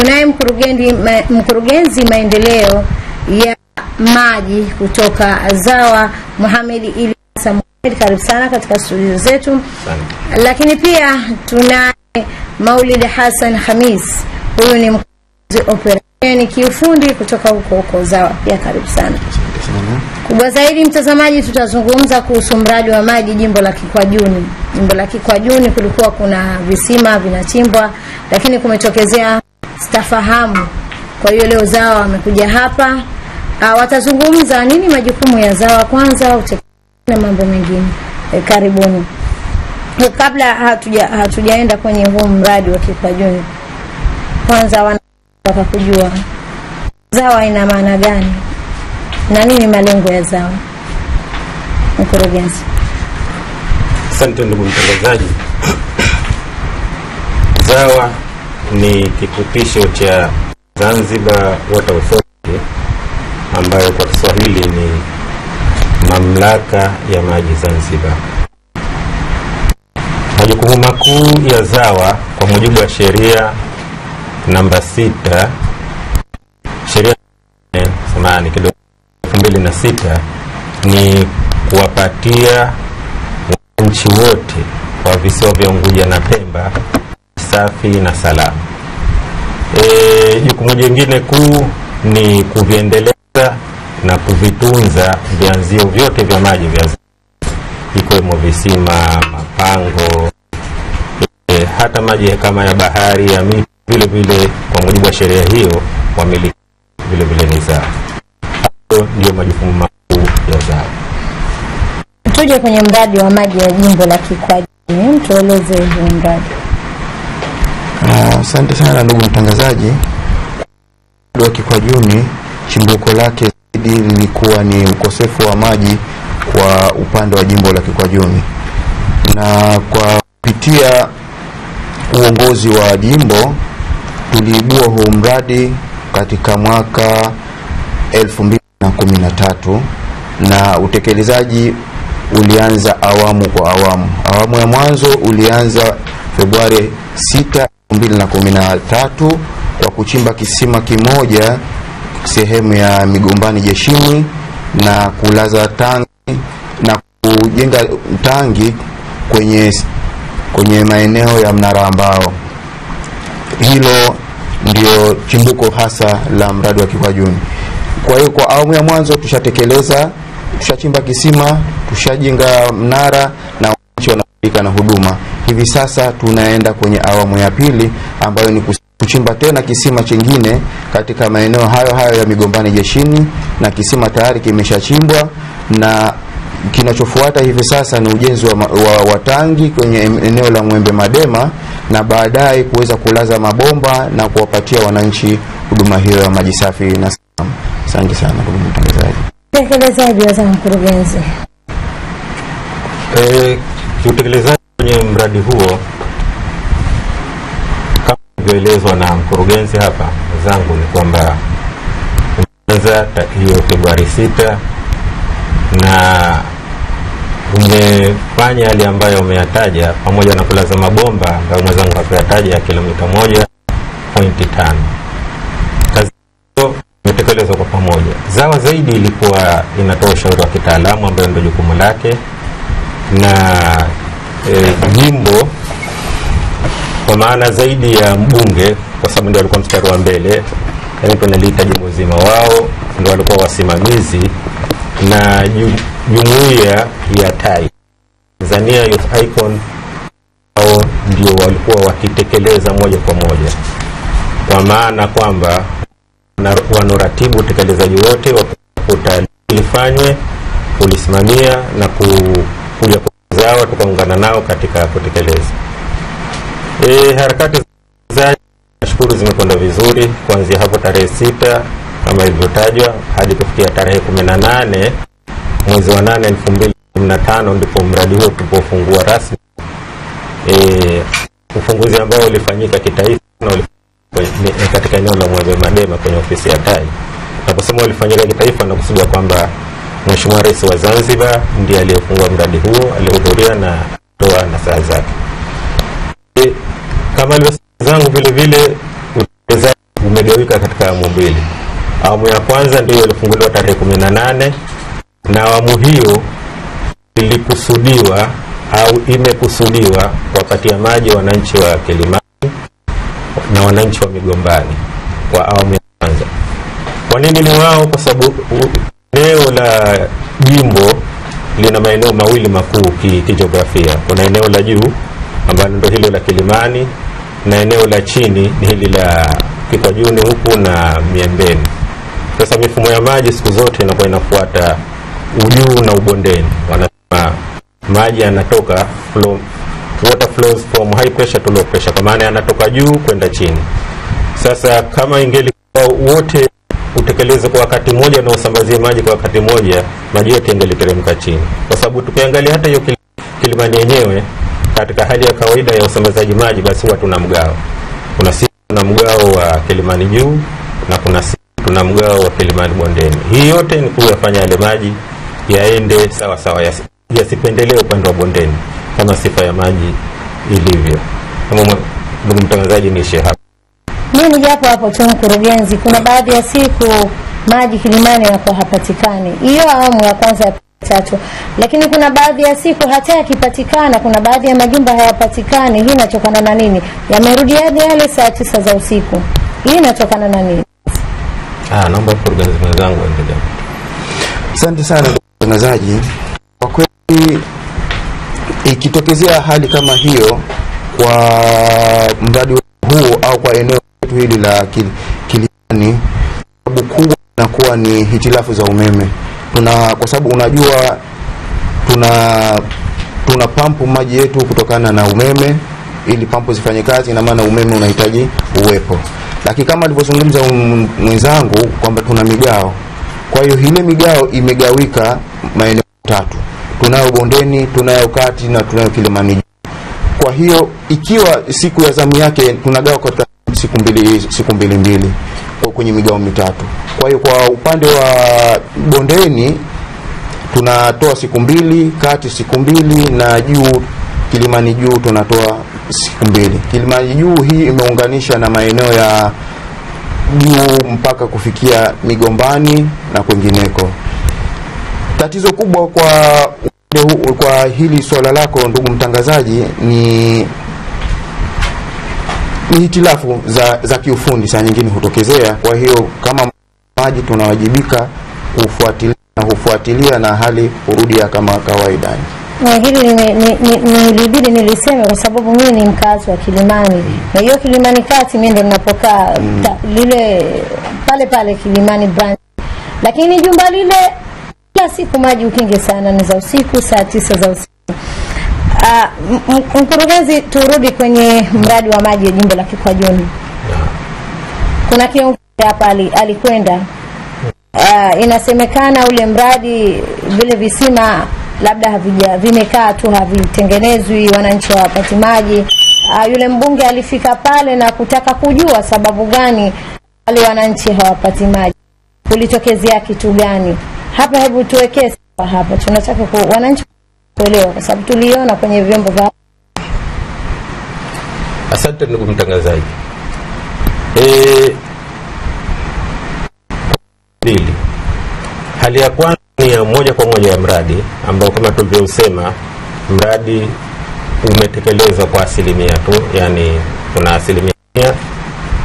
tunaye mkurugenzi maendeleo ya maji kutoka ZAWA, Mohamed Ilyas. Karibu sana katika studio zetu. Lakini pia tunaye Maulid Hassan Khamis, huyu ni mkurugenzi operation kiufundi kutoka huko ZAWA. Pia karibu sana. Kubwa zaidi mtazamaji, tutazungumza kuhusu mradi wa maji jimbo la Kikwajuni. Jimbo la Kikwajuni kulikuwa kuna visima vinachimbwa, lakini kumetokezea stafahamu. Kwa hiyo leo ZAWA wamekuja hapa, watazungumza nini majukumu ya ZAWA kwanza na mambo mengine. Karibuni. Kabla hatujaenda kwenye huu mradi wa Kikwajuni, kwanza wanataka kujua ZAWA ina maana gani na nini malengo ya ZAWA? Mkurugenzi. Asante ndugu mtangazaji. ZAWA ni kifupisho cha Zanzibar Water Authority, ambayo kwa Kiswahili ni mamlaka ya maji Zanzibar. Majukumu makuu ya ZAWA kwa mujibu wa sheria namba 6, sheria 2006, ni kuwapatia wananchi wote wa visiwa vya Unguja na Pemba safi na salama. Jukumu jingine kuu ni kuviendeleza na kuvitunza vyanzio vyote vya maji vya ZAWA, ikiwemo visima, mapango, hata maji kama ya bahari, ya mito. Vile vile kwa mujibu wa sheria hiyo wamiliki vile vile ni ZAWA. Hayo ndio majukumu makuu ya ZAWA. Tuje kwenye mradi wa maji ya jimbo la Kikwajuni, tueleze huu mradi. Asante sana ndugu mtangazaji. Mradi wa Kikwajuni chimbuko lake zaidi lilikuwa ni ukosefu wa maji kwa upande wa jimbo la Kikwajuni, na kwa kupitia uongozi wa jimbo tuliibua huu mradi katika mwaka 2013, na utekelezaji ulianza awamu kwa awamu. Awamu ya mwanzo ulianza Februari 6, 2013 kwa kuchimba kisima kimoja sehemu ya Migombani Jeshini na kulaza tangi na kujenga tangi kwenye maeneo ya Mnara Ambao. Hilo ndio chimbuko hasa la mradi wa Kikwajuni. Kwa hiyo kwa awamu ya mwanzo tushatekeleza, tushachimba kisima, tushajenga mnara na wananchi wanafaidika na huduma. Hivi sasa tunaenda kwenye awamu ya pili ambayo ni kuchimba tena kisima kingine katika maeneo hayo ya Migombani Jeshini, na kisima tayari kimeshachimbwa, na kinachofuata hivi sasa ni ujenzi wa tangi kwenye eneo la Mwembe Madema, na baadaye kuweza kulaza mabomba na kuwapatia wananchi huduma hiyo ya maji safi na salama. Asante sana ndugu mtangazaji. Tekelezaji wa mkurugenzi. Utekelezaji kwenye mradi huo kama ilivyoelezwa na mkurugenzi hapa zangu ni kwamba umeanza hiyo Februari 6 na umefanya yale ambayo umeyataja, pamoja na kulaza mabomba ambayo mwenzangu akayataja ya kilomita 1.5. Kazi hiyo imetekelezwa kwa pamoja. ZAWA zaidi ilikuwa inatoa ushauri wa kitaalamu ambayo ndio jukumu lake, na jimbo kwa maana zaidi ya mbunge, kwa sababu ndio alikuwa mstari wa mbele, yani tunaliita jimbo zima, wao ndio walikuwa wasimamizi, na jumuiya ya TAI, Tanzania Youth Icon, wao ndio walikuwa wakitekeleza moja kwa moja, kwa maana kwamba wanoratibu utekelezaji wote wa utalifanywe, kulisimamia na kuja kwa ZAWA tukaungana nao katika kutekeleza. Harakati za nashukuru zimekwenda vizuri kuanzia hapo tarehe 6 kama ilivyotajwa hadi kufikia tarehe 18 mwezi wa 8 2015 ndipo mradi huo tulipofungua rasmi. Ufunguzi ambao ulifanyika kitaifa na katika eneo la Mwembe Madema kwenye ofisi ya TAI. Naposema ulifanyika kitaifa na kusudia kwamba Mheshimiwa Rais wa Zanzibar ndiye aliyefungua mradi huo, alihudhuria na kutoa nasaha zake. Kama alivyosema zangu vile vile utekelezaji imegawika katika awamu mbili. Awamu ya kwanza ndio ilifunguliwa tarehe 18, na awamu hiyo ilikusudiwa au imekusudiwa kuwapatia maji wananchi wa Kilimani na wananchi wa Migombani kwa awamu ya kwanza. Kwa nini ni wao? Kwa sababu eneo la jimbo lina maeneo mawili makuu kijiografia. Kuna eneo la juu ambalo ndio hilo la Kilimani, na eneo la chini ni hili la Kikwajuni huku na Miembeni. Sasa mifumo ya maji siku zote inakuwa inafuata ujuu na ubondeni. Wanasema maji yanatoka water flows from high pressure to low pressure, kwa maana yanatoka juu kwenda chini. Sasa kama ingelikuwa wote utekeleze kwa wakati mmoja na usambazie maji kwa wakati mmoja, maji yote ingeliteremka chini. Kwa sababu tukiangalia hata hiyo Kilimani yenyewe katika hali ya kawaida ya usambazaji maji, basi huwa tuna mgao. Kuna siku tuna mgao wa Kilimani juu na kuna siku tuna mgao wa Kilimani bondeni. Hii yote ni kuyafanya yale maji yaende sawa sawa, yasipendelee upande wa bondeni kama sifa ya maji ilivyo. Kama ndugu mtangazaji, niishie hapa. Mimi japo hapo tu mkurugenzi, kuna baadhi ya siku maji Kilimani yanakuwa hapatikani. Hiyo awamu ya kwanza ya tatu. Lakini kuna baadhi ya siku hata yakipatikana, kuna baadhi ya majumba hayapatikani. Hii inatokana na nini? Yamerudi hadi yale saa 9 za usiku. Hii inatokana na nini? Naomba mkurugenzi mwenzangu endelee. Asante sana mtangazaji. Kwa kweli ikitokezea hali kama hiyo kwa mradi huu au kwa eneo hili la Kilimani, sababu kubwa inakuwa ni hitilafu za umeme. Kwa sababu unajua tuna pampu maji yetu kutokana na umeme. Ili pampu zifanye kazi, ina maana umeme unahitaji uwepo. Lakini kama alivyozungumza mwenzangu kwamba tuna migao. Kwa hiyo ile migao imegawika maeneo 3. Tunayo bondeni, tunayo kati na tunayo Kilimani. Kwa hiyo ikiwa siku ya zamu yake tunagawa katika siku mbili kwenye migao 3. Kwa hiyo kwa upande wa bondeni tunatoa siku 2, kati siku 2 na juu Kilimani juu tunatoa siku 2. Kilimani juu hii imeunganisha na maeneo ya juu mpaka kufikia Migombani na kwingineko. Tatizo kubwa kwa hili swala lako ndugu mtangazaji ni hitilafu za kiufundi saa nyingine hutokezea. Kwa hiyo kama maji tunawajibika kufuatilia na hali hurudia kama kawaida. Hili nilibidi niliseme kwa sababu mimi ni mkazi wa Kilimani. Na hiyo Kilimani kati mimi ndo ninapokaa lile pale Kilimani branch. Lakini jumba lile kila siku maji ukinge sana ni za usiku saa 9 za usiku. Mkurugenzi, turudi kwenye mradi wa maji ya jimbo la Kikwajuni. Kuna kiongozi hapa alikwenda. Inasemekana ule mradi vile visima labda vimekaa tu havitengenezwi, wananchi hawapati maji. Yule mbunge alifika pale na kutaka kujua sababu gani wale wananchi hawapati maji. Kulitokezea kitu gani? Hapa hebu tuwekee hapa. Tunataka wananchi kuelewa kwa sababu tuliona kwenye vyombo vya. Asante ndugu mtangazaji. Hali ya kwanza ni ya moja kwa moja ya mradi ambao kama tulivyosema mradi umetekelezwa kwa 1% tu, yani kuna 100%,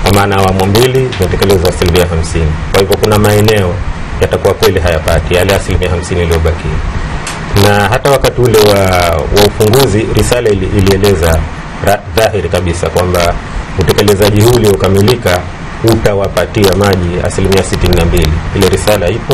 kwa maana awamu 2 zimetekelezwa 50%. Kwa hivyo kuna maeneo yatakuwa kweli hayapati yale 50% iliyobaki. Na hata wakati ule wa ufunguzi risala ilieleza dhahiri kabisa kwamba utekelezaji huu uliokamilika utawapatia maji 62%. Ile risala ipo